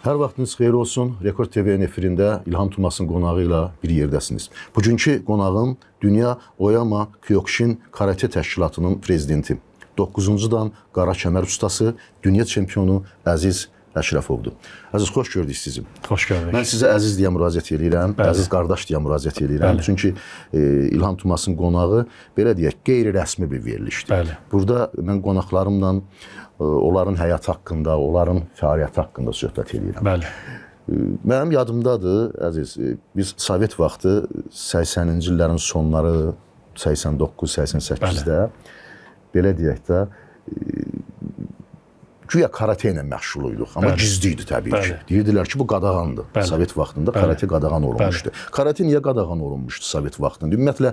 Hər vaxtınız xeyir olsun. Rekord TV-nin efirində İlham Tumasın qonağı ilə bir yerdəsiniz. Bugünkü qonağım Dünya Oyama Kyokushin Karate Təşkilatının prezidenti, 9-cu dan qara kəmər ustası, dünya çempionu Əziz Əşrəfovdur. Əziz, xoş gördük sizi. Xoş gördük. Mən sizə Əziz deyə müraciət edirəm, Əziz qardaş deyə müraciət edirəm. Çünki İlham Tumasın qonağı, belə deyək, qeyri-rəsmi bir verilişdir. Bəli. Burada mən qonaqlarımla onların həyat haqqında, onların fəaliyyəti haqqında söhbət edirəm. Bəli. Mənim yadımdadır, Əziz, biz Sovet vaxtı 80-ci illərin sonları, 89-88-də, belə deyək də, güya karate ilə məşğul idik, amma gizli idi təbii ki. Deyirdilər ki, bu qadağandır. Sovet vaxtında karate qadağan olunmuşdu. Karate niyə qadağan olunmuşdu Sovet vaxtında? Ümumiyyətlə,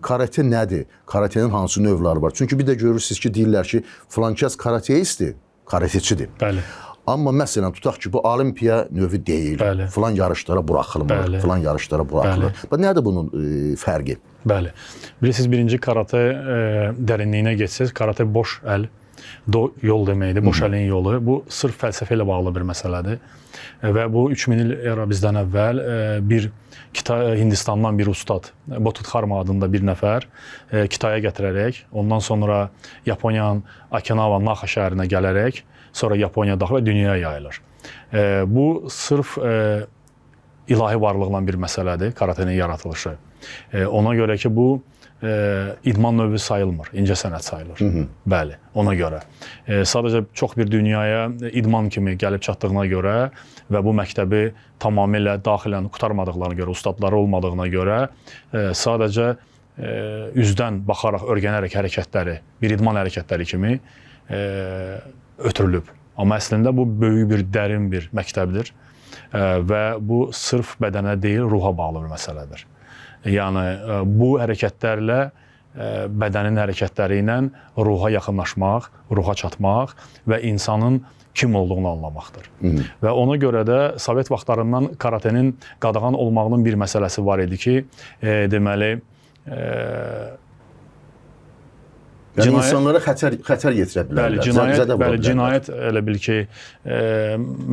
karate nədir? Karatenin hansı növləri var? Çünki bir də görürsünüz ki, deyirlər ki, filankəs karateistdir, karateçidir. Bəli. Amma məsələn, tutaq ki, bu olimpiya növü deyil, filan yarışlara buraxılmır, filan yarışlara buraxılır. Nədir bunun fərqi? Bəli. Bilirsiniz, birinci karate dərinliyinə geçsək, karate boş əl yol deməkdir, boş əlin yolu. Bu sırf fəlsəfə ilə bağlı bir məsələdir. Və bu 3000 il era bizdən əvvəl bir Hindistandan bir ustad, Bodhidharma adında bir nəfər Kitaya gətirərək, ondan sonra Yaponiyanın Okinawa Naha şəhərinə gələrək, sonra Yaponiya daxil və dünyaya yayılır. Bu sırf ilahi varlıqla bir məsələdir, karatenin yaratılışı. Ona görə ki, bu idman növü sayılmır, incə sənət sayılır. Bəli, ona görə. Sadəcə çox bir dünyaya idman kimi gəlib çatdığına görə və bu məktəbi tamamilə daxilən qutarmadıqlarına görə, ustadları olmadığına görə sadəcə üzdən baxaraq, öyrənərək hərəkətləri, bir idman hərəkətləri kimi ötürülüb. Amma əslində bu böyük bir, dərin bir məktəbdir və bu sırf bədənə deyil, ruha bağlı bir məsələdir. Yəni, bu hərəkətlərlə, bədənin hərəkətləri ilə ruha yaxınlaşmaq, ruha çatmaq və insanın kim olduğunu anlamaqdır. Və ona görə də Sovet vaxtlarından karatenin qadağan olmağının bir məsələsi var idi ki, deməli, yəni insanlara xətər yetirə bilərlər. Bəli, cinayət elə bil ki,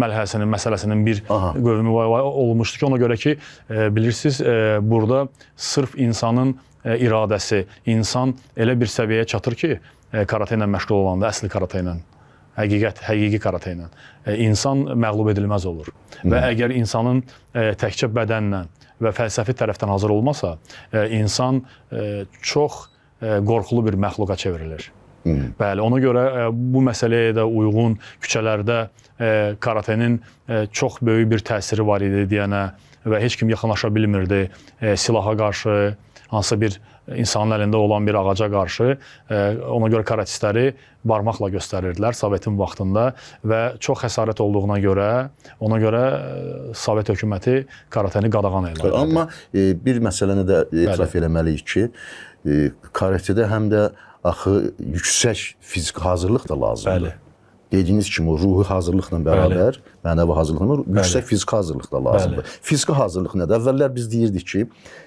məsələsinin bir qövmü olmuşdur ki, ona görə ki, bilirsiniz, burada sırf insanın iradəsi, insan elə bir səviyyəyə çatır ki, karate ilə məşğul olanda, əsli karate ilə, həqiqi karate ilə, insan məğlub edilməz olur. Və əgər insanın təkcə bədənlə və fəlsəfi tərəfdən hazır olmasa, insan çox qorxulu bir məxluqa çevrilir. Bəli, ona görə bu məsələyə də uyğun küçələrdə karatenin çox böyük bir təsiri var idi deyənə və heç kim yaxınlaşa bilmirdi silaha qarşı, hansısa bir insanın əlində olan bir ağaca qarşı. Ona görə karatistləri barmaqla göstərirdilər Sovetin vaxtında və çox xəsarət olduğuna görə, ona görə Sovet hökuməti karateni qadağan edirdi. Amma bir məsələni də etiraf eləməliyik ki, karatedə həm də axı yüksək fiziki hazırlıq da lazımdır. Dediyiniz kimi, ruhi hazırlıqla bərabər, mənəvi hazırlıqla, yüksək fiziki hazırlıq da lazımdır. Fiziki hazırlıq nədir? Əvvəllər biz deyirdik ki,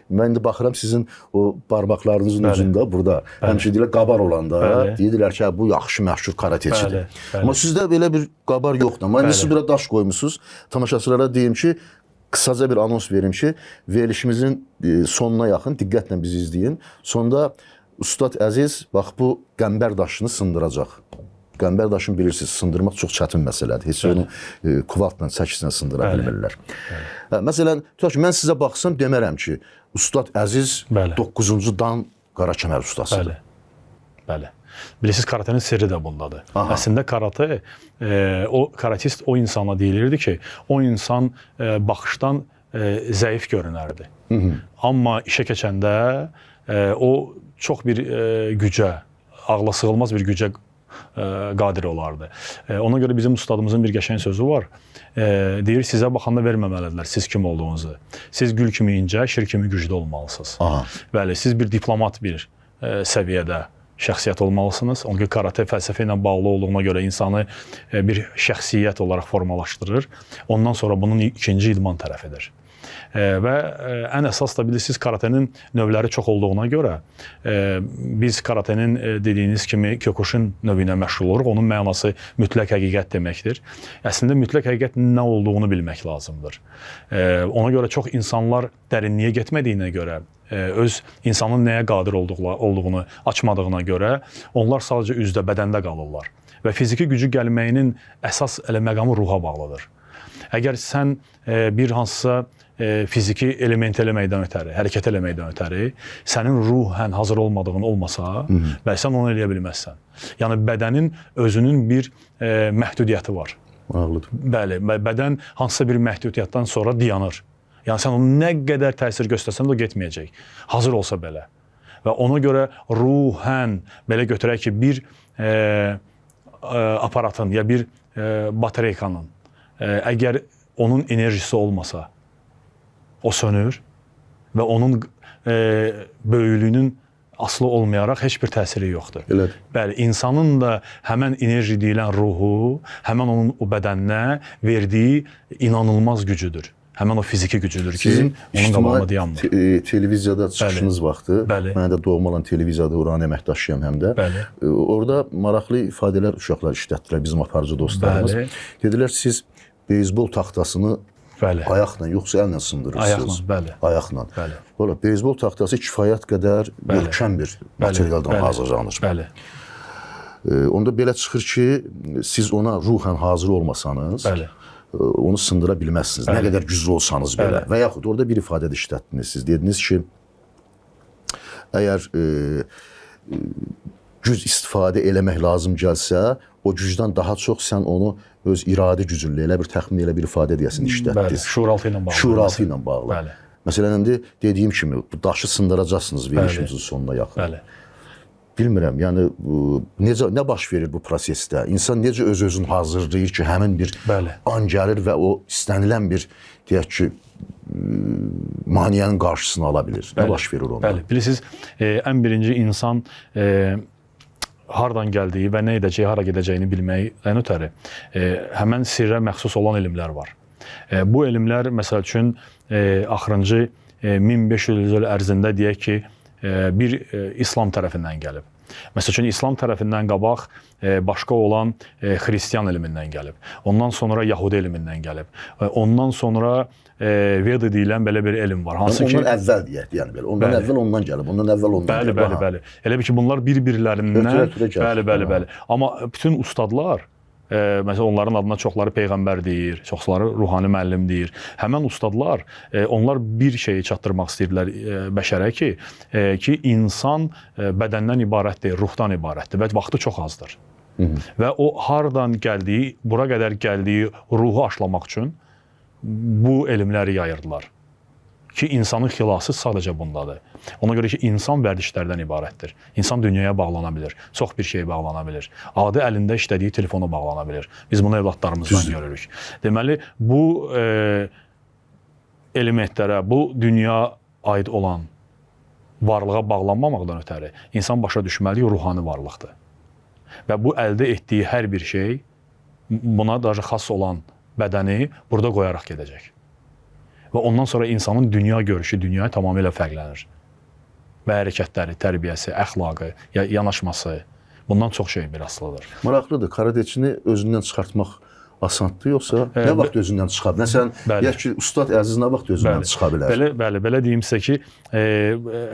mən indi baxıram sizin o barmaqlarınızın ucunda, burada, həmişə deyirlər, qabar olanda, deyirlər ki, bu yaxşı, məşhur karateçidir. Amma sizdə belə bir qabar yoxdur. Amma indi siz biraz daş qoymusunuz. Tamaşaçılara deyim ki, qısaca bir anons verim ki, verilişimizin sonuna yaxın, diqqətlə bizi izləyin. Sonda Ustad Əziz, bax, bu qəmbər daşını sındıracaq. Qəmbər daşını bilirsiniz, sındırmaq çox çətin məsələdir. Heç onu kuvaltla, çəkislə sındıra bilmirlər. Məsələn, tutaq ki, mən sizə baxsam, demərəm ki, Ustad Əziz 9-cu dan qara kəmər ustasıdır. Bəli. Bilirsiniz, karatenin sirri də bundadır. Əslində, karate, karatist o insana deyilirdi ki, o insan baxışdan zəif görünərdi. Amma işə keçəndə o çox bir gücə, ağla sığılmaz bir gücə qadir olardı. Ona görə bizim ustadımızın bir qəşəng sözü var. Deyir, sizə baxanda verməməlidirlər siz kim olduğunuzu. Siz gül kimi incə, şir kimi güclü olmalısınız. Bəli, siz bir diplomat bir səviyyədə şəxsiyyət olmalısınız. Ona görə karate fəlsəfə ilə bağlı olduğuna görə insanı bir şəxsiyyət olaraq formalaşdırır. Ondan sonra bunun ikinci idman tərəfidir. Və ən əsas da bilirsiniz, karatenin növləri çox olduğuna görə biz karatenin dediyiniz kimi Kyokushin növü ilə məşğul oluruq. Onun mənası mütləq həqiqət deməkdir. Əslində mütləq həqiqət nə olduğunu bilmək lazımdır. Ona görə çox insanlar dərinliyə getmədiyinə görə, öz insanın nəyə qadir olduğunu açmadığına görə onlar sadəcə üzdə, bədəndə qalırlar. Və fiziki gücü gəlməyinin əsas məqamı ruha bağlıdır. Əgər sən bir hansısa fiziki element eləməkdən ötəri, hərəkət eləməkdən ötəri, sənin ruhən hazır olmadığın olmasa, bəli, sən onu eləyə bilməzsən. Yəni, bədənin özünün bir məhdudiyyəti var. Ağlıdır. Bəli, bədən hansısa bir məhdudiyyətdən sonra dayanır. Yəni, sən onu nə qədər təsir göstərsən də o getməyəcək. Hazır olsa belə. Və ona görə ruhən, belə götürək ki, bir aparatın ya bir batareykanın əgər onun enerjisi olmasa, o sönür və onun böyüklüyünün asılı olmayaraq heç bir təsiri yoxdur. Elədir. Bəli, insanın da həmən enerji deyilən ruhu, həmən onun o bədəninə verdiyi inanılmaz gücüdür. Həmən o fiziki gücüdür ki, onun qabağına dayanmır. Televiziyada çıxışınız vaxtı, mən də doğma olan televiziyada oranın əməkdaşıyam həm də. Orada maraqlı ifadələr uşaqlar işlətdilər, bizim aparıcı dostlarımız. Dedilər, siz beyzbol taxtasını ayaqla, yoxsa əllə sındırırsınız? Ayaqla, bəli. Ayaqla. Valla, beyzbol taxtası kifayət qədər möhkəm bir materialdan hazırlanır. Bəli. Onda belə çıxır ki, siz ona ruhən hazır olmasanız, onu sındıra bilməzsiniz. Nə qədər güclü olsanız belə. Və yaxud orada bir ifadədə işlətdiniz. Siz dediniz ki, əgər güc istifadə eləmək lazım gəlsə, o gücdən daha çox sən onu öz iradi gücünlə, elə bir təxmin, elə bir ifadə deyəsin işlətdiniz. Şuuraltı ilə bağlı. Şuuraltı ilə bağlı. Məsələn, indi dediyim kimi, bu daşı sındıracaqsınız verilişimizin sonuna yaxın. Bilmirəm, yəni nə baş verir bu prosesdə? İnsan necə öz-özünü hazırlayır ki, həmin bir an gəlir və o istənilən bir, deyək ki, maneənin qarşısını ala bilir. Nə baş verir onda? Bəli, bilirsiniz, ən birinci insan hardan gəldiyi və nə edəcəyi, hara gedəcəyini bilməkdən ötəri həmən sirrə məxsus olan elmlər var. Bu elmlər, məsəl üçün, axırıncı 1500 il ərzində deyək ki, bir İslam tərəfindən gəlib. Məsəl üçün, İslam tərəfindən qabaq başqa olan Xristiyan elmindən gəlib. Ondan sonra Yahudi elmindən gəlib. Ondan sonra Veda deyilən belə bir elm var. Ondan əvvəl deyək, yəni belə. Ondan əvvəl ondan gəlib, ondan əvvəl ondan gəlib. Bəli. Elə bir ki, bunlar bir-birlərindən... Bəli. Amma bütün ustadlar, məsələn, onların adına çoxları peyğəmbər deyir, çoxları ruhani müəllim deyir. Həmən ustadlar, onlar bir şeyi çatdırmaq istəyirlər bəşərə ki, insan bədəndən ibarət deyil, ruhdan ibarətdir və vaxtı çox azdır. Və o hardan gəldiyi, bura qədər gəldiyi ruhu aşlamaq üçün bu elmləri yayırdılar. Ki, insanın xilası sadəcə bundadır. Ona görə ki, insan vərdişlərdən ibarətdir. İnsan dünyaya bağlana bilir, çox bir şeyə bağlana bilir. Adi əlində işlədiyi telefona bağlana bilir. Biz bunu evlatlarımızdan görürük. Deməli, bu elementlərə, bu dünya aid olan varlığa bağlanmamaqdan ötəri insan başa düşməli ruhani varlıqdır. Və bu əldə etdiyi hər bir şey buna daha xas olan bədəni burada qoyaraq gedəcək. Və ondan sonra insanın dünya görüşü, dünyaya tamamilə fərqlənir. Və hərəkətləri, tərbiyəsi, əxlaqı, yanaşması, bundan çox şey bir asılıdır. Maraqlıdır, karateçini özündən çıxartmaq asandır, yoxsa nə vaxt özündən çıxa bilər? Məsələn, deyək ki, Ustad Əziz nə vaxt özündən çıxa bilər? Belə deyim sizə ki,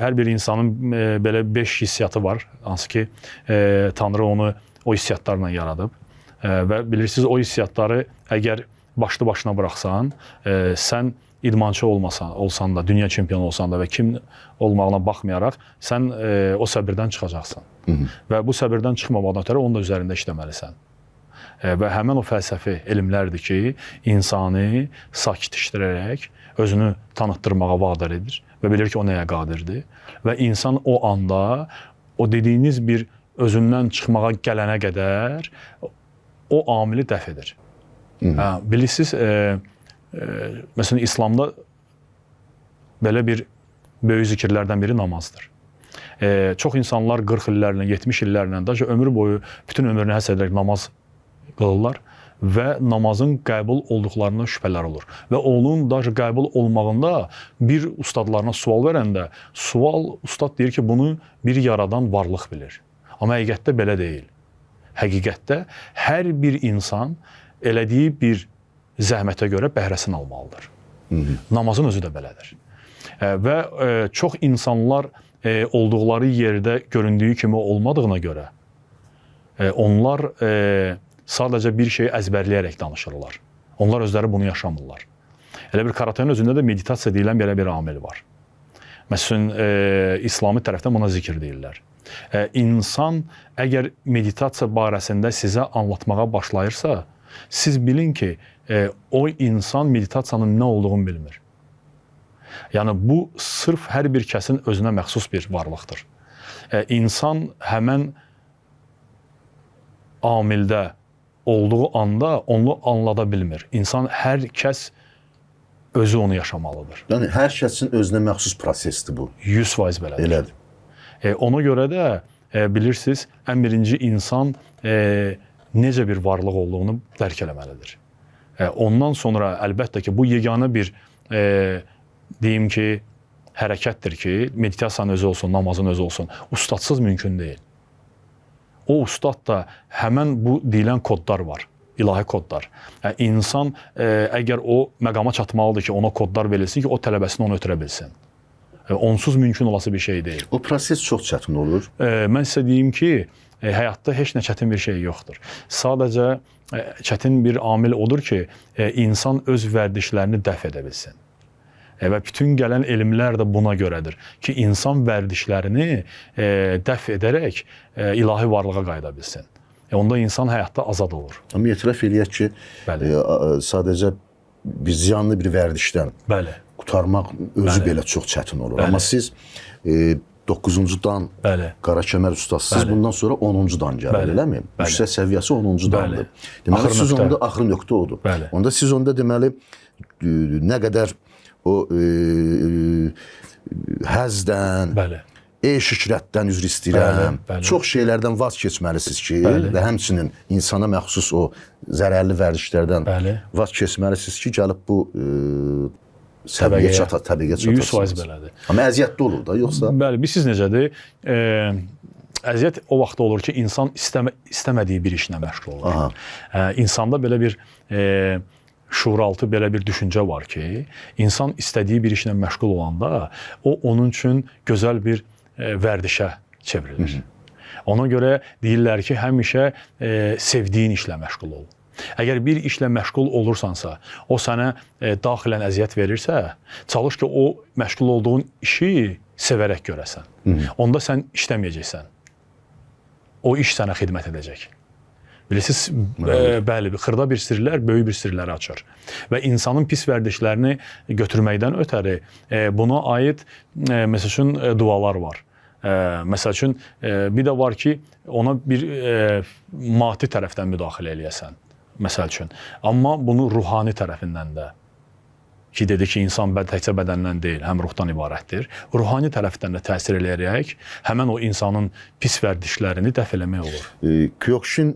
hər bir insanın belə 5 hissiyatı var, hansı ki, Tanrı onu o hissiyatlarla yaradıb. Və bilirsiniz, o hissiyatları əgər başlı-başına buraxsan, sən idmançı olsan da, dünya çempionu olsan da və kim olmağına baxmayaraq, sən o səbirdən çıxacaqsan. Və bu səbirdən çıxmamaqdan ötəri onun da üzərində işləməlisən. Və həmən o fəlsəfi elmlərdir ki, insanı sakitləşdirərək özünü tanıtdırmağa vadar edir və bilir ki, o nəyə qadirdir. Və insan o anda, o dediyiniz bir özündən çıxmağa gələnə qədər o amili dəf edir. Bilirsiniz, məsələn, İslamda belə bir böyük zikirlərdən biri namazdır. Çox insanlar 40 illərlə, 70 illərlə, daha ömrü boyu bütün ömrünü həsr edərək namaz qılırlar və namazın qəbul olduqlarından şübhələr olur. Və onun da qəbul olmağında bir ustadlarına sual verəndə, ustad deyir ki, bunu bir yaradan varlıq bilir. Amma həqiqətdə belə deyil. Həqiqətdə hər bir insan elədiyi bir zəhmətə görə bəhrəsini almalıdır. Namazın özü də belədir. Və çox insanlar olduqları yerdə göründüyü kimi olmadığına görə onlar sadəcə bir şeyi əzbərləyərək danışırlar. Onlar özləri bunu yaşamırlar. Elə bir karatenin özündə də meditasiya deyilən belə bir amil var. Məsələn, İslami tərəfdən buna zikr deyirlər. İnsan əgər meditasiya barəsində sizə anlatmağa başlayırsa, siz bilin ki, o insan meditasiyanın nə olduğunu bilmir. Yəni, bu sırf hər bir kəsin özünə məxsus bir varlıqdır. İnsan həmən amildə olduğu anda onu anlada bilmir. İnsan, hər kəs özü onu yaşamalıdır. Yəni, hər kəsin özünə məxsus prosesdir bu. 100% belədir. Elədir. Ona görə də bilirsiniz, ən birinci insan necə bir varlıq olduğunu dərk eləməlidir. Ondan sonra əlbəttə ki, bu yeganə bir deyim ki, hərəkətdir ki, meditasiyanın özü olsun, namazın özü olsun, ustadsız mümkün deyil. O ustad da həmən bu deyilən kodlar var, ilahi kodlar. İnsan əgər o məqama çatmalıdır ki, ona kodlar verilsin ki, o tələbəsini onu ötürə bilsin. Onsuz mümkün olası bir şey deyil. O proses çox çətin olur. Mən sizə deyim ki, həyatda heç nə çətin bir şey yoxdur. Sadəcə çətin bir amil odur ki, insan öz vərdişlərini dəf edə bilsin. Və bütün gələn elmlər də buna görədir ki, insan vərdişlərini dəf edərək ilahi varlığa qayıda bilsin. Onda insan həyatda azad olur. Amma etiraf eləyək ki, sadəcə bir ziyanlı bir vərdişdən qutarmaq özü belə çox çətin olur. Amma siz 9-cu dan Qarakəmər ustasısınız, bundan sonra 10-cu dan gəlir, eləmi? Yüksək səviyyəsi 10-cu dandır. Deməli, siz onda axır nöqtə odur. Onda siz onda deməli, nə qədər o həzdən, şikrətdən üzr istəyirəm, çox şeylərdən vaz keçməlisiniz ki, və həmçinin insana məxsus o zərərli vərdişlərdən vaz keçməlisiniz ki, gəlib bu təbəqəyə çatasınız. 100% belədir. Amma əziyyətli olur da, yoxsa? Bəli, bilirsiniz necədir? Əziyyət o vaxt olur ki, insan istəmədiyi bir işlə məşğul olur. İnsanda belə bir şuuraltı belə bir düşüncə var ki, insan istədiyi bir işlə məşğul olanda, o onun üçün gözəl bir vərdişə çevrilir. Ona görə deyirlər ki, həmişə sevdiyin işlə məşğul ol. Əgər bir işlə məşğul olursansa, o sənə daxilən əziyyət verirsə, çalış ki, o məşğul olduğun işi sevərək görəsən. Onda sən işləməyəcəksən. O iş sənə xidmət edəcək. Bilirsiniz, bəli, xırda bir sirlər böyük bir sirləri açır. Və insanın pis vərdişlərini götürməkdən ötəri buna aid, məsəl üçün, dualar var. Məsəl üçün, bir də var ki, ona bir maddi tərəfdən müdaxilə eləyəsən. Məsəl üçün. Amma bunu ruhani tərəfindən də, ki, dedi ki, insan təkcə bədəndən deyil, həm ruhdan ibarətdir. Ruhani tərəfdən də təsir eləyərək, həmən o insanın pis vərdişlərini dəf eləmək olur. Kyokushin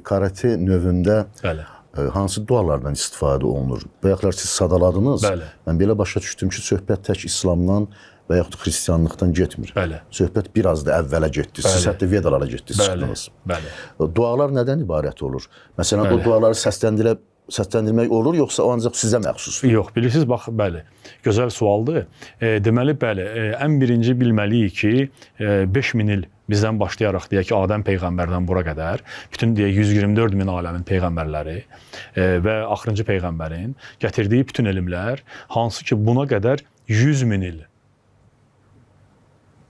karate növündə hansı dualardan istifadə olunur? Bayaqlar siz sadaladınız. Mən belə başa düşdüm ki, söhbət tək İslamdan və yaxud xristianlıqdan getmir. Söhbət biraz da əvvələ getdi. Siz hətta Vedalara getdiniz, çıxdınız. Dualar nədən ibarət olur? Məsələn, o duaları səsləndirmək olur, yoxsa o ancaq sizə məxsusdur? Yox, bilirsiniz, bax, bəli, gözəl sualdır. Deməli, bəli, ən birinci bilməliyik ki, 5000 il bizdən başlayaraq, deyək ki, Adəm Peyğəmbərdən bura qədər, bütün, deyək, 124 min aləmin Peyğəmbərləri və axırıncı Peyğəmbərin gətirdiyi bütün elmlər, hansı ki, buna qədər 100 min il,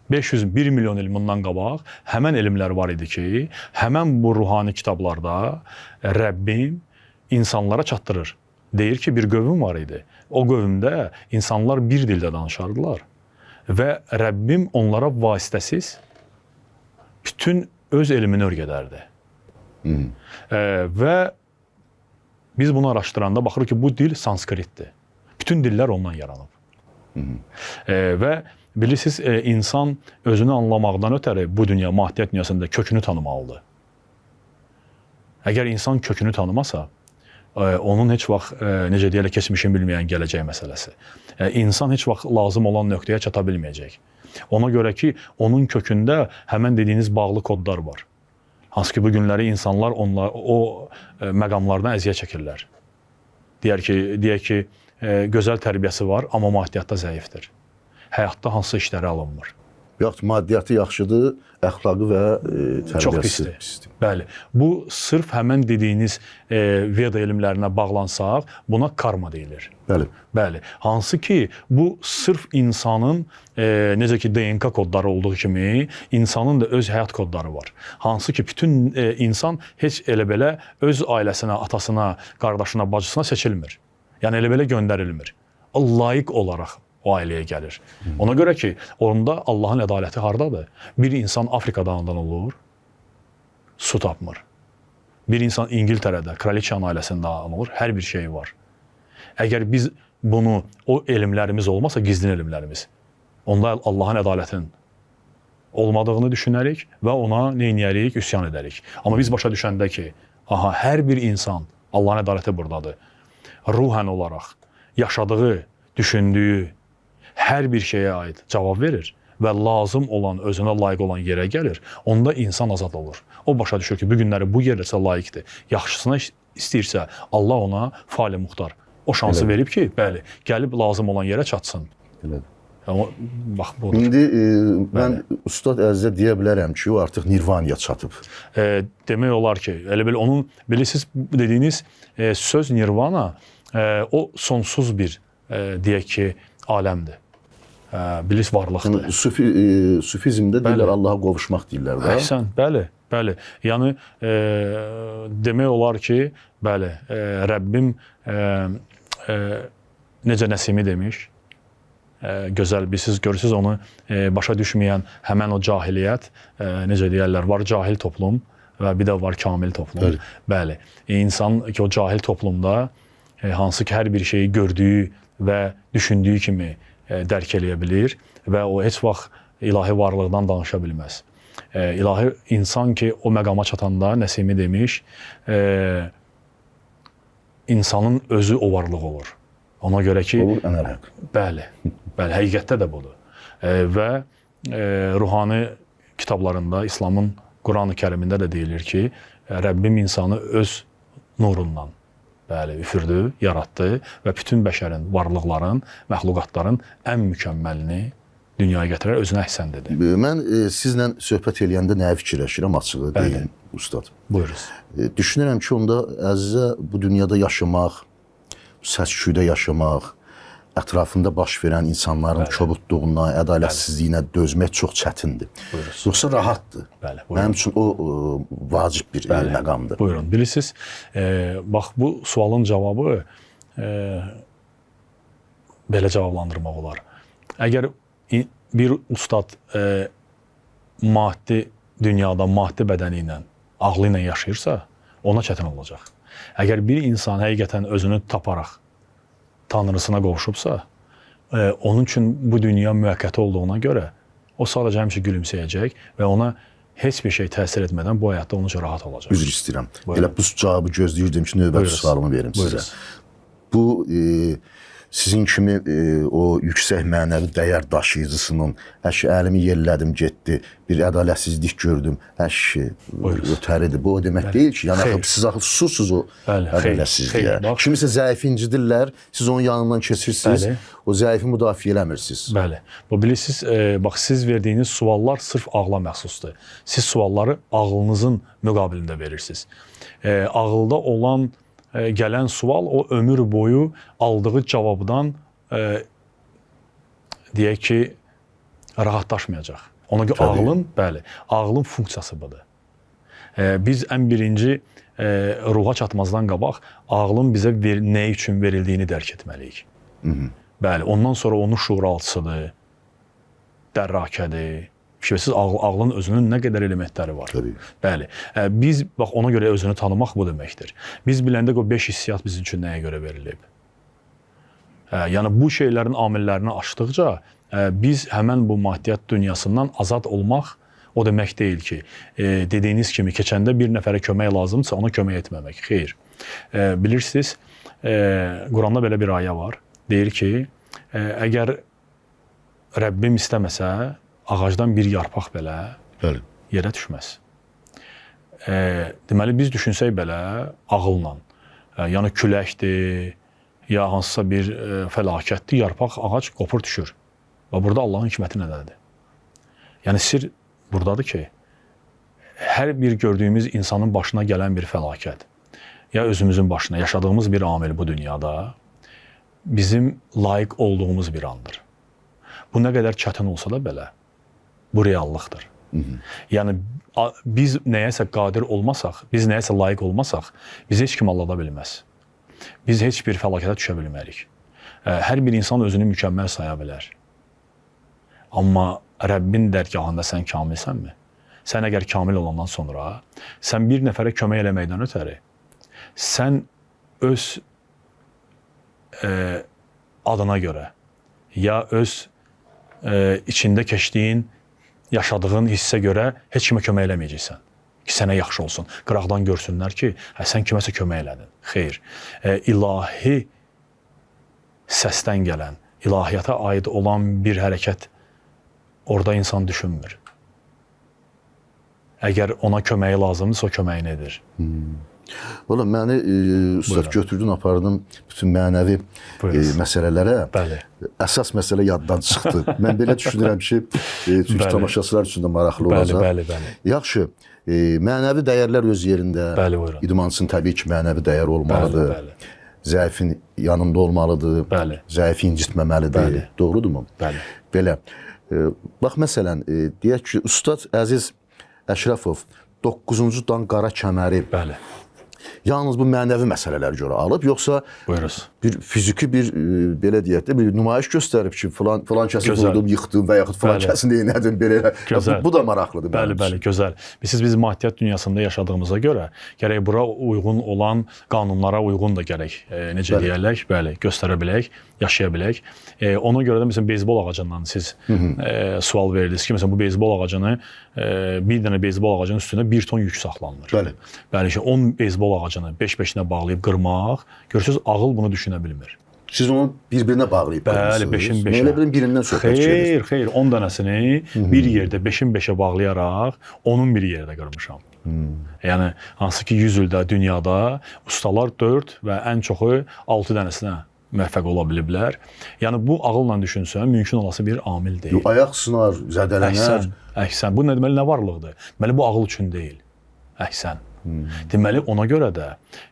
501 milyon il bundan qabaq həmən elmlər var idi ki, həmən bu ruhani kitablarda Rəbbim insanlara çatdırır. Deyir ki, bir qövm var idi. O qövmdə insanlar bir dildə danışardılar və Rəbbim onlara vasitəsiz bütün öz elmini öyrədərdi. Və biz bunu araşdıranda baxırıq ki, bu dil sanskritdir. Bütün dillər ondan yaranıb. Və bilirsiniz, insan özünü anlamaqdan ötəri bu dünya, maddiyyat dünyasında kökünü tanımalıdır. Əgər insan kökünü tanımasa, onun heç vaxt necə deyirlər, keçmişin bilməyən gələcək məsələsi. İnsan heç vaxt lazım olan nöqtəyə çata bilməyəcək. Ona görə ki, onun kökündə həmən dediyiniz bağlı kodlar var. Hansı ki, bu günləri insanlar o məqamlardan əziyyət çəkirlər. Deyək ki, gözəl tərbiyəsi var, amma maddiyyatda zəifdir. Həyatda hansı işləri alınmır. Yaxud maddiyyatı yaxşıdır, əxlaqı və tərbiyəsi pisdir. Bəli. Bu sırf həmən dediyiniz Veda elmlərinə bağlansaq, buna karma deyilir. Bəli. Bəli. Hansı ki, bu sırf insanın necə ki DNK kodları olduğu kimi, insanın da öz həyat kodları var. Hansı ki, bütün insan heç elə belə öz ailəsinə, atasına, qardaşına, bacısına seçilmir. Yəni elə belə göndərilmir. Layiq olaraq o ailəyə gəlir. Ona görə ki, onda Allahın ədaləti hardadır? Bir insan Afrikada anadan olur, su tapmır. Bir insan İngiltərədə, kraliçanın ailəsində anadan olur, hər bir şey var. Əgər biz bunu, o elmlərimiz olmasa, gizlin elmlərimiz, onda Allahın ədalətinin olmadığını düşünərik və ona neyniyərik? Üsyan edərik. Amma biz başa düşəndə ki, aha, hər bir insan, Allahın ədaləti buradadır, ruhən olaraq yaşadığı, düşündüyü, hər bir şeyə aid cavab verir və lazım olan, özünə layiq olan yerə gəlir, onda insan azad olur. O başa düşür ki, bu günləri bu yerlərsə layiqdir. Yaxşısına istəyirsə, Allah ona faali muxtar. O şansı verib ki, bəli, gəlib lazım olan yerə çatsın. Elədir. Bax, budur. İndi mən Ustad Əzizə deyə bilərəm ki, o artıq nirvanaya çatıb. Demək olar ki, elə belə onun, bilirsiniz, dediyiniz söz nirvana, o sonsuz bir, deyək ki, aləmdir. Bilirsiniz, varlıqdır. Sufizmdə deyirlər, Allaha qovuşmaq deyirlər. Əhsən, bəli. Yəni, demək olar ki, bəli, Rəbbim necə Nəsimi demiş, gözəl, siz görürsünüz onu başa düşməyən həmən o cahiliyyət, necə deyərlər, var cahil toplum və bir də var kamil toplum. Bəli, insan ki, o cahil toplumda hansı ki, hər bir şeyi gördüyü və düşündüyü kimi dərk eləyə bilir və o heç vaxt ilahi varlıqdan danışa bilməz. İlahi insan ki, o məqama çatanda Nəsimi demiş, insanın özü o varlıq olur. Ona görə ki, bəli, həqiqətdə də budur. Və ruhani kitablarında, İslamın Quran-ı Kərimində də deyilir ki, Rəbbim insanı öz nurundan üfürdü, yaratdı və bütün bəşərin, varlıqların, məxluqatların ən mükəmməlini dünyaya gətirər, özünə əhsən dedi. Mən sizlə söhbət eləyəndə nəyə fikirləşirəm açığı deyim, Ustad. Buyuruz. Düşünürəm ki, onda Əzizə bu dünyada yaşamaq, səs-küydə yaşamaq, ətrafında baş verən insanların kobudluğuna, ədalətsizliyinə dözmək çox çətindir. Yoxsa rahatdır. Mənim üçün o vacib bir məqamdır. Buyurun. Bilirsiniz, bax bu sualın cavabı belə cavablandırmaq olar. Əgər bir ustad maddi dünyada, maddi bədəni ilə, ağlı ilə yaşayırsa, ona çətin olacaq. Əgər bir insan həqiqətən özünü taparaq Tanrısına qovuşubsa, onun üçün bu dünya müvəqqəti olduğuna görə o sadəcə həmişə gülümsəyəcək və ona heç bir şey təsir etmədən bu həyatda onun üçün rahat olacaq. Üzr istəyirəm. Elə bu cavabı gözləyirdim ki, növbəti sualımı verim sizə. Bu sizin kimi o yüksək mənəvi dəyər daşıyıcısının əlimi yerlədim, getdi, bir ədalətsizlik gördüm, ötəridir. Bu o demək deyil ki, yəni siz axı susursunuz o ədalətsizliyə. Kimisə zəif incidirlər, siz onun yanından keçirsiniz, o zəifi müdafiə eləmirsiniz. Bəli. Bilirsiniz, bax, siz verdiyiniz suallar sırf ağla məxsusdur. Siz sualları ağlınızın müqabilində verirsiniz. Ağılda olan gələn sual o ömür boyu aldığı cavabdan deyək ki, rahatlaşmayacaq. Ona görə ağlın, bəli, ağlın funksiyası budur. Biz ən birinci ruha çatmazdan qabaq ağlın bizə nə üçün verildiyini dərk etməliyik. Bəli, ondan sonra onun şuuraltısıdır, dərrakədir. Fikirsiz, ağlın özünün nə qədər elementləri var. Bəli. Biz, bax, ona görə özünü tanımaq bu deməkdir. Biz biləndə o 5 hissiyat bizim üçün nəyə görə verilib? Yəni, bu şeylərin amillərini aşdıqca, biz həmən bu maddiyyat dünyasından azad olmaq o demək deyil ki, dediyiniz kimi, keçəndə bir nəfərə kömək lazımdırsa, ona kömək etməmək. Xeyr. Bilirsiniz, Quranda belə bir ayə var. Deyir ki, əgər Rəbbim istəməsə, ağacdan bir yarpaq belə yerə düşməz. Deməli, biz düşünsək belə ağılla, yəni küləkdir, ya hansısa bir fəlakətdir, yarpaq, ağac qopur düşür. Və burada Allahın hikməti nədədir? Yəni, sir buradadır ki, hər bir gördüyümüz insanın başına gələn bir fəlakət, ya özümüzün başına yaşadığımız bir amil bu dünyada bizim layiq olduğumuz bir andır. Bu nə qədər çətin olsa da belə, bu reallıqdır. Yəni, biz nəyəsə qadir olmasaq, biz nəyəsə layiq olmasaq, bizi heç kim aldada bilməz. Biz heç bir fəlakətə düşə bilmərik. Hər bir insan özünü mükəmməl saya bilər. Amma Rəbbin dərgahında sən kamilsənmi? Sən əgər kamil olandan sonra, sən bir nəfərə kömək eləməkdən ötəri, sən öz adına görə, ya öz içində keçdiyin, yaşadığın hissə görə heç kimə kömək eləməyəcəksən ki, sənə yaxşı olsun. Qıraqdan görsünlər ki, sən kiməsə kömək elədin. Xeyr. İlahi səsdən gələn, ilahiyyata aid olan bir hərəkət orada insan düşünmür. Əgər ona köməyi lazımdırsa, o köməyini edir. Valla, məni ustad götürdün, apardın bütün mənəvi məsələlərə. Bəli. Əsas məsələ yaddan çıxdı. Mən belə düşünürəm ki, çünki tamaşaçılar üçün də maraqlı olacaq. Bəli. Yaxşı, mənəvi dəyərlər öz yerində. Bəli, buyurun. İdmansın təbii ki, mənəvi dəyər olmalıdır. Bəli. Zəifin yanında olmalıdır. Bəli. Zəifi incitməməlidir. Bəli. Doğrudurmu? Bəli. Belə. Bax, məsələn, deyək ki, Ustad Əziz Əşrəfov 9-cu dan qara kəməri yalnız bu mənəvi məsələlərə görə alıb, yoxsa bir fiziki bir, belə deyək də, bir nümayiş göstərib ki, filan kəsi vurdum, yıxdım və yaxud filan kəsi neynədim, belə. Bu da maraqlıdır. Bəli, gözəl. Siz maddiyyat dünyasında yaşadığımıza görə, gərək bura uyğun olan qanunlara uyğun da gərək, necə deyərlər, göstərə bilək, yaşaya bilək. Ona görə də, məsələn, beyzbol ağacından siz sual verdiniz ki, məsələn, bu beyzbol ağacını, bir dənə beyzbol ağacının üstündə 1 ton yük saxlanılır. Bəli ki, 10 beyzbol ağacını 5-5-nə bağlayıb qırmaq, görürsünüz, ağıl bunu düşünə bilmir. Siz onu bir-birinə bağlayıb qırmışsınız. Bəli, 5-in 5-ə. Mən elə bilim, birindən söhbət gedir. Xeyr, 10 dənəsini bir yerdə 5-in 5-ə bağlayaraq, onun bir yerdə qırmışam. Yəni, hansı ki, 100 ildə dünyada ustalar 4 və ən çoxu 6 dənəsinə müvəffəq ola biliblər. Yəni, bu ağılla düşünsən, mümkün olası bir amil deyil. Ayaq sınar, zədələnər. Əhsən. Bu deməli, nə varlıqdır? Deməli, bu ağıl üçün deyil. Əhsən. Deməli, ona görə də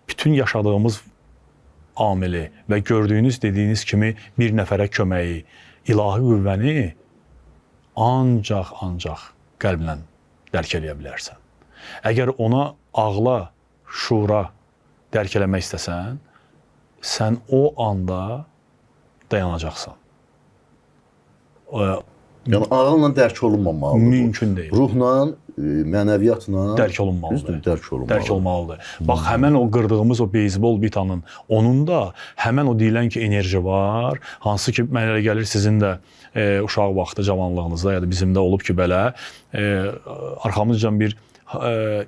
bütün yaşadığımız amili və gördüyünüz, dediyiniz kimi bir nəfərə köməyi, ilahi qüvvəni ancaq qəlblə dərk eləyə bilərsən. Əgər ona ağla, şura dərk eləmək istəsən, sən o anda dayanacaqsan. Yəni, ağılla dərk olunmamalıdır. Mümkün deyil. Ruhla, mənəviyyatla dərk olunmalıdır. Dərk olunmalıdır. Bax, həmən o qırdığımız o beyzbol bitanın, onun da həmən o deyilən ki, enerji var. Hansı ki, mənə elə gəlir sizin də uşaq vaxtı, cavanlığınızda, ya da bizim də olub ki, belə arxamızcan bir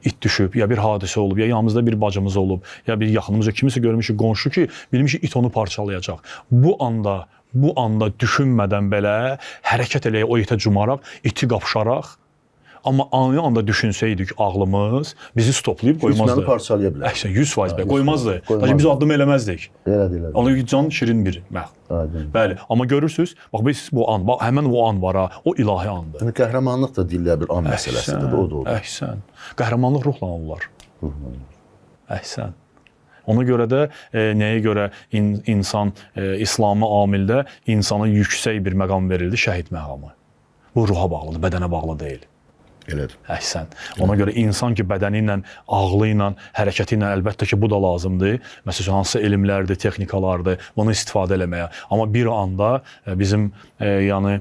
it düşüb, ya bir hadisə olub, ya yanımızda bir bacımız olub, ya bir yaxınımızda kimisə görmüşük, qonşu ki, bilmişik it onu parçalayacaq. Bu anda düşünmədən belə hərəkət eləyək, o itə cumaraq, iti qapışaraq, amma aynı anda düşünsəydik ağlımız bizi stoplayıb qoymazdı. Məni parçalaya bilər. 100% qoymazdı. Biz addım eləməzdik. Elədir. Onu can şirin bir məxluq. Bəli, amma görürsüz, bax biz bu an, həmin o an var ha, o ilahi andır. Yəni qəhrəmanlıq da dillə bir an məsələsidir, o da olur. Əhsən. Qəhrəmanlıq ruhla olur. Əhsən. Ona görə də nəyə görə insan İslami amildə insana yüksək bir məqam verildi, şəhid məqamı. Bu ruha bağlıdır, bədənə bağlı deyil. Elədir. Əhsən. Ona görə insan ki, bədəni ilə, ağlı ilə, hərəkəti ilə əlbəttə ki, bu da lazımdır. Məsələn, hansısa elmlərdir, texnikalardır, bunu istifadə eləməyə. Amma bir anda bizim yəni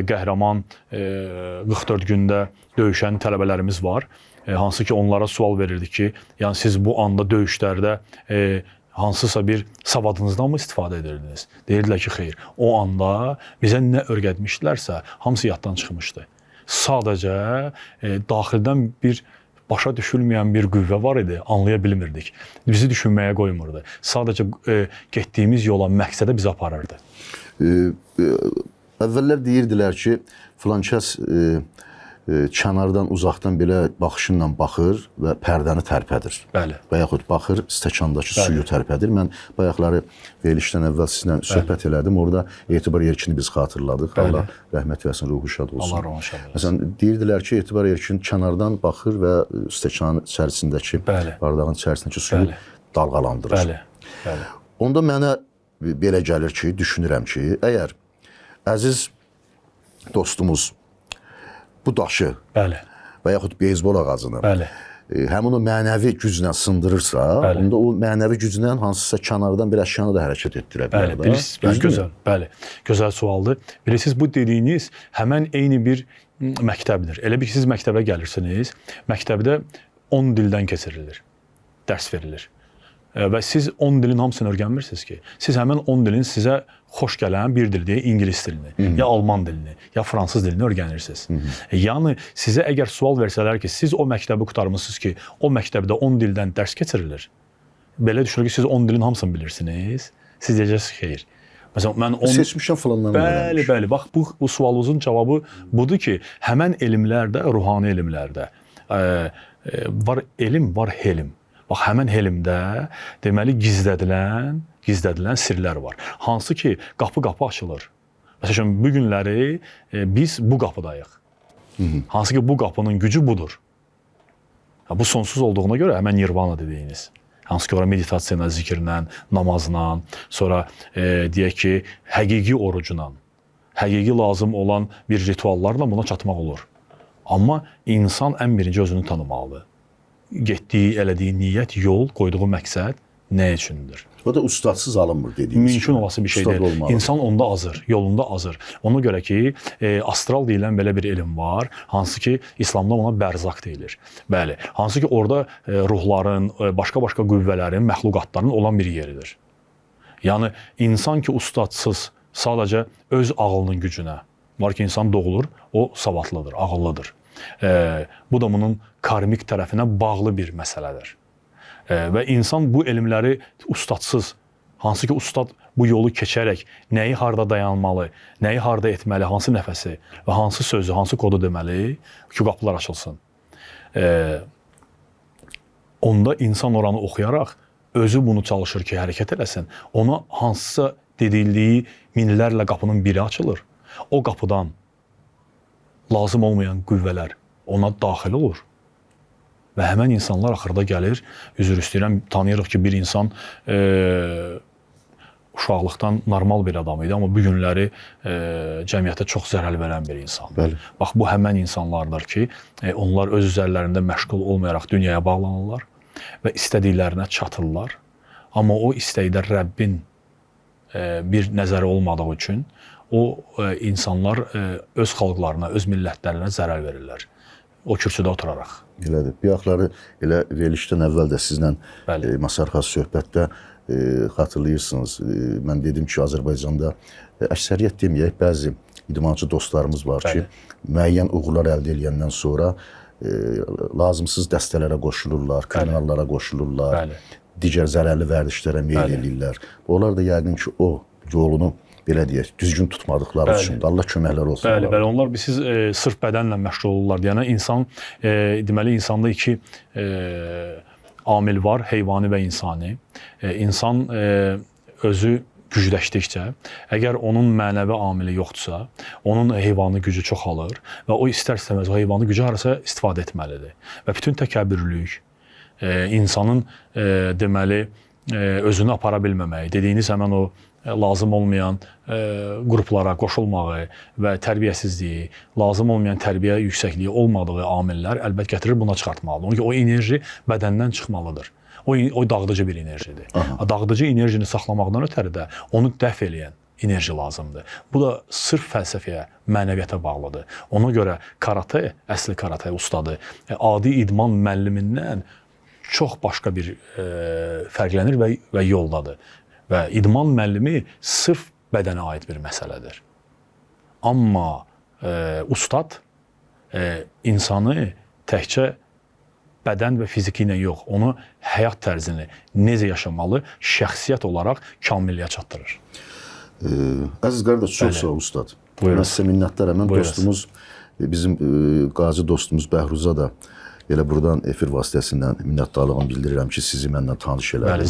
qəhrəman 44 gündə döyüşən tələbələrimiz var. Hansı ki, onlara sual verirdik ki, yəni siz bu anda döyüşlərdə hansısa bir savadınızdan mı istifadə edirdiniz? Deyirdilər ki, xeyr. O anda bizə nə öyrətmişdilərsə, hamısı yaddan çıxmışdı. Sadəcə daxildən bir başa düşülməyən bir qüvvə var idi, anlaya bilmirdik. Bizi düşünməyə qoymurdu. Sadəcə getdiyimiz yola, məqsədə bizi aparırdı. Əvvəllər deyirdilər ki, filan kəs kənardan, uzaqdan belə baxışınla baxır və pərdəni tərpədir. Bəli. Və yaxud baxır, stəkandakı suyu tərpədir. Mən bayaqları verilişdən əvvəl sizinlə söhbət elədim. Orada Etibar Erkini biz xatırladıq. Allah rəhmət versin, ruhu şad olsun. Allah ruhu şad olsun. Məsələn, deyirdilər ki, Etibar Erkin kənardan baxır və stəkanın içərisindəki, bardağın içərisindəki suyu dalğalandırır. Bəli. Bəli. Onda mənə belə gəlir ki, düşünürəm ki, əgər əziz dostumuz bu daşı və yaxud beyzbol ağacını həmin o mənəvi güclə sındırırsa, onda o mənəvi güclə hansısa kənardan bir əşyanı da hərəkət etdirə bilər. Bəli, bilirsiniz, gözəl, bəli, gözəl sualdır. Bilirsiniz, bu dediyiniz həmən eyni bir məktəbdir. Elə bir ki, siz məktəbə gəlirsiniz, məktəbdə 10 dildən keçirilir, dərs verilir. Və siz 10 dilin hamısını öyrənmirsiniz ki, siz həmən 10 dilin sizə xoş gələn bir dil deyə ingilis dilini, ya alman dilini, ya fransız dilini öyrənirsiniz. Yəni, sizə əgər sual versələr ki, siz o məktəbi qurtarmışsınız ki, o məktəbdə 10 dildən dərs keçirilir, belə düşünür ki, siz 10 dilin hamısını bilirsiniz, siz deyəcəksiniz, xeyr. Məsələn, mən seçmişəm falanlarını öyrənmiş. Bəli, bax, bu sualınızın cavabı budur ki, həmən elmlərdə, ruhani elmlərdə var elm, var helm. Bax, həmən helmdə deməli gizlədilən sirlər var. Hansı ki, qapı açılır. Məsələn, bu günləri biz bu qapıdayıq. Hansı ki, bu qapının gücü budur. Bu sonsuz olduğuna görə həmən nirvana dediyiniz. Hansı ki, ora meditasiyayla, zikirlə, namazla, sonra deyək ki, həqiqi orucla, həqiqi lazım olan bir rituallarla buna çatmaq olur. Amma insan ən birinci özünü tanımalıdır. Getdiyi, elədiyi niyyət, yol, qoyduğu məqsəd nə üçündür? O da ustadsız alınmır dediyiniz. Mümkün olası bir şey deyil. İnsan onda azır, yolunda azır. Ona görə ki, astral deyilən belə bir elm var, hansı ki, İslamda ona bərzaq deyilir. Bəli, hansı ki, orada ruhların, başqa-başqa qüvvələrin, məxluqatların olan bir yeridir. Yəni, insan ki, ustadsız, sadəcə öz ağlının gücünə, var ki, insan doğulur, o savadlıdır, ağıllıdır. Bu da bunun karmik tərəfinə bağlı bir məsələdir. Və insan bu elmləri ustadsız, hansı ki ustad bu yolu keçərək nəyi harda dayanmalı, nəyi harda etməli, hansı nəfəsi və hansı sözü, hansı kodu deməli ki, qapılar açılsın. Onda insan oranı oxuyaraq özü bunu çalışır ki, hərəkət eləsin. Ona hansısa dedildiyi minlərlə qapının biri açılır. O qapıdan lazım olmayan qüvvələr ona daxil olur. Və həmən insanlar axırda gəlir, üzr istəyirəm, tanıyırıq ki, bir insan uşaqlıqdan normal bir adam idi, amma bu günləri cəmiyyətə çox zərər verən bir insandır. Bax, bu həmən insanlardır ki, onlar öz üzərlərində məşğul olmayaraq dünyaya bağlanırlar və istədiklərinə çatırlar. Amma o istəkdə Rəbbin bir nəzəri olmadığı üçün o insanlar öz xalqlarına, öz millətlərinə zərər verirlər. O kürsüdə oturaraq. Elədir. Bir yaxları elə verilişdən əvvəl də sizlə masarxası söhbətdə xatırlayırsınız. Mən dedim ki, Azərbaycanda əksəriyyət deməyək, bəzi idmançı dostlarımız var ki, müəyyən uğurlar əldə edəndən sonra lazımsız dəstələrə qoşulurlar, kriminallara qoşulurlar, digər zərərli vərdişlərə meyl edirlər. Onlar da yəqin ki, o yolunu belə deyək, düzgün tutmadıqları üçün Allah köməkləri olsun. Bəli, bəli. Onlar siz sırf bədənlə məşğul olurlar. Yəni insan deməli insanda iki amil var, heyvani və insani. İnsan özü gücləşdikcə, əgər onun mənəvi amili yoxdursa, onun heyvani gücü çoxalır və o istər-istəməz o heyvani gücü harasa istifadə etməlidir. Və bütün təkəbbürlük, insanın deməli özünü apara bilməməyi, dediyiniz həmən o lazım olmayan qruplara qoşulmağı və tərbiyəsizliyi, lazım olmayan tərbiyə yüksəkliyi olmadığı amillər əlbət gətirir buna çıxartmalıdır. Çünki o enerji bədəndən çıxmalıdır. O dağıdıcı bir enerjidir. Dağıdıcı enerjini saxlamaqdan ötəri də onu dəf eləyən enerji lazımdır. Bu da sırf fəlsəfəyə, mənəviyyata bağlıdır. Ona görə karate, əsli karate ustadı, adi idman müəllimindən çox başqa bir fərqlənir və yoldadır. Və idman müəllimi sırf bədənə aid bir məsələdir. Amma ustad insanı təkcə bədən və fiziki ilə yox, onu həyat tərzini necə yaşamalı, şəxsiyyət olaraq kamilliyə çatdırır. Əziz qardaş, çox sağ ol ustad. Buyurun. Mən sizə minnətdaram. Mən dostumuz, bizim qazi dostumuz Bəhruza da elə buradan efir vasitəsindən minnətdarlığımı bildirirəm ki, sizi məndən tanış elədi. Bəli,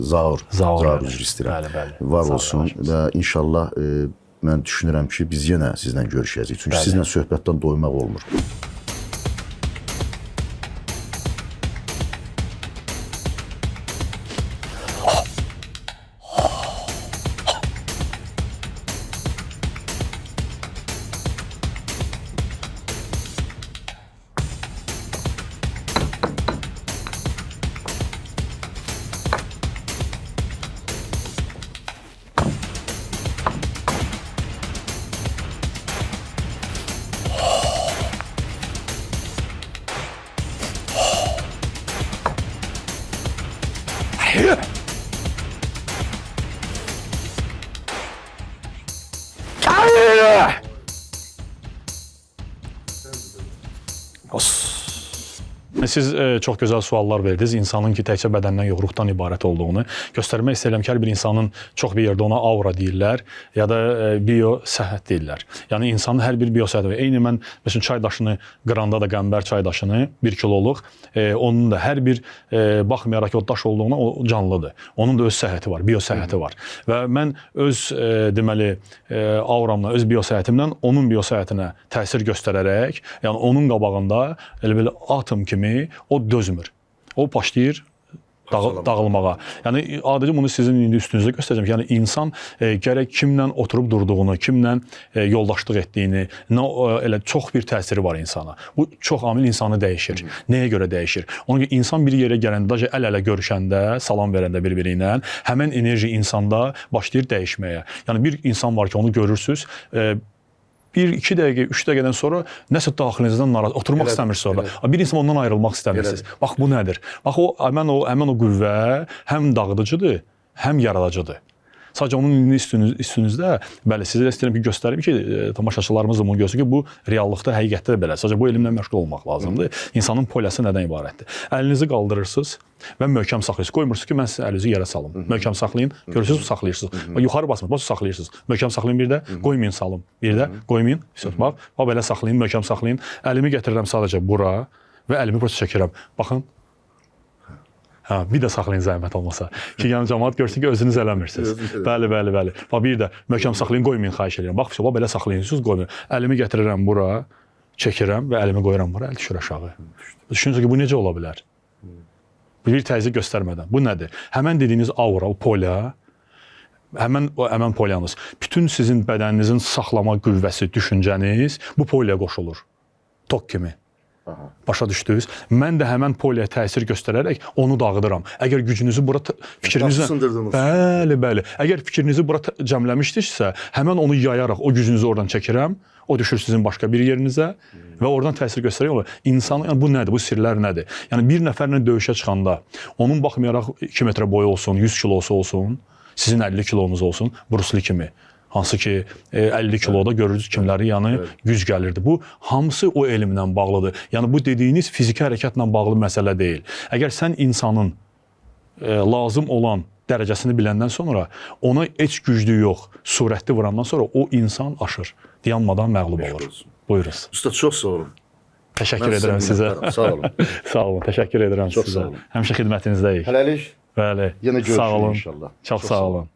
Zaur. Zaur üzr istəyirəm. Bəli. Var olsun və inşallah mən düşünürəm ki, biz yenə sizlə görüşəcəyik. Çünki sizlə söhbətdən doymaq olmur. Siz çox gözəl suallar verdiniz. İnsanın ki, təkcə bədəndən yox, ruhdan ibarət olduğunu göstərmək istəyirəm ki, hər bir insanın çox bir yerdə ona aura deyirlər, ya da biosəhət deyirlər. Yəni, insanın hər bir biosəhəti var. Eyni mən, məsələn, çay daşını qıranda da qəmbər çay daşını 1 kiloluq, onun da hər bir, baxmayaraq ki, o daş olduğuna, o canlıdır. Onun da öz səhəti var, biosəhəti var. Və mən öz, deməli, auramla, öz biosəhətimdən onun biosəhətinə təsir göstərərək, yəni onun qabağında elə-belə atom kimi o dözmür. O başlayır dağılmağa. Yəni, adicə bunu sizin indi üstünüzdə göstərəcəm ki, yəni insan gərək kimlə oturub durduğunu, kimlə yoldaşlıq etdiyini, elə çox bir təsiri var insana. Bu çox amil insanı dəyişir. Nəyə görə dəyişir? Ona görə insan bir yerə gələndə, əl-ələ görüşəndə, salam verəndə bir-biri ilə, həmən enerji insanda başlayır dəyişməyə. Yəni, bir insan var ki, onu görürsünüz, 1-2 dəqiqə, 3 dəqiqədən sonra nəsə daxilinizdən narazı, oturmaq istəmirsiniz orada. Bir insan ondan ayrılmaq istəmirsiniz. Bax, bu nədir? Bax, həmən o qüvvə həm dağıdıcıdır, həm yaradıcıdır. Sadəcə onun üstünüzdə, bəli, sizə istəyirəm ki, göstərim ki, tamaşaçılarımız da bunu görsün ki, bu reallıqda, həqiqətdə də belə. Sadəcə bu elmlə məşğul olmaq lazımdır. İnsanın polyası nədən ibarətdir? Əlinizi qaldırırsınız və möhkəm saxlayırsınız. Qoymursunuz ki, mən sizin əlinizi yerə salım. Möhkəm saxlayın, görürsünüz, saxlayırsınız. Yuxarı basmır, bax, saxlayırsınız. Möhkəm saxlayın bir də, qoymayın salım. Bir də, qoymayın. Bax, belə saxlayın, möhkəm saxlayın. Əlimi gətirirəm sadəcə bura və əlimi burası çəkirəm. Baxın. Bir də saxlayın zəhmət olmasa. Ki, yəni cəmaət görsün ki, özünüz eləmirsiniz. Bəli. Bax, bir də möhkəm saxlayın, qoymayın, xahiş edirəm. Bax, belə saxlayırsınız, qoymayın. Əlimi gətirirəm bura, çəkirəm və əlimi qoyuram bura, əl düşür aşağı. Düşünürsünüz ki, bu necə ola bilər? Bir təzyiq göstərmədən. Bu nədir? Həmən dediyiniz aura, o polya, həmən polyanız. Bütün sizin bədəninizin saxlama qüvvəsi, düşüncəniz bu polyaya qoşulur. Tok kimi. Başa düşdünüz? Mən də həmən polyaya təsir göstərərək onu dağıdıram. Əgər gücünüzü bura fikrinizi bəli. Əgər fikrinizi bura cəmləmişdinizsə, həmən onu yayaraq o gücünüzü oradan çəkirəm. O düşür sizin başqa bir yerinizə və oradan təsir göstərək olur. İnsan, yəni bu nədir? Bu sirlər nədir? Yəni bir nəfərlə döyüşə çıxanda, onun baxmayaraq 2 metrə boyu olsun, 100 kilosu olsun, sizin 50 kilonuz olsun, Bruce Lee kimi. Hansı ki 50 kiloda görürüz kimləri yəni güc gəlirdi. Bu hamısı o elmlə bağlıdır. Yəni bu dediyiniz fiziki hərəkətlə bağlı məsələ deyil. Əgər sən insanın lazım olan dərəcəsini biləndən sonra ona heç güclü yox, surətli vurandan sonra o insan aşır. Dayanmadan məğlub olur. Buyurunuz. Usta çox sağ olun. Təşəkkür edirəm sizə. Sağ olun. Sağ olun. Təşəkkür edirəm sizə. Həmişə xidmətinizdəyik. Hələlik. Bəli. Yenə görüşürük inşallah. Çox sağ olun.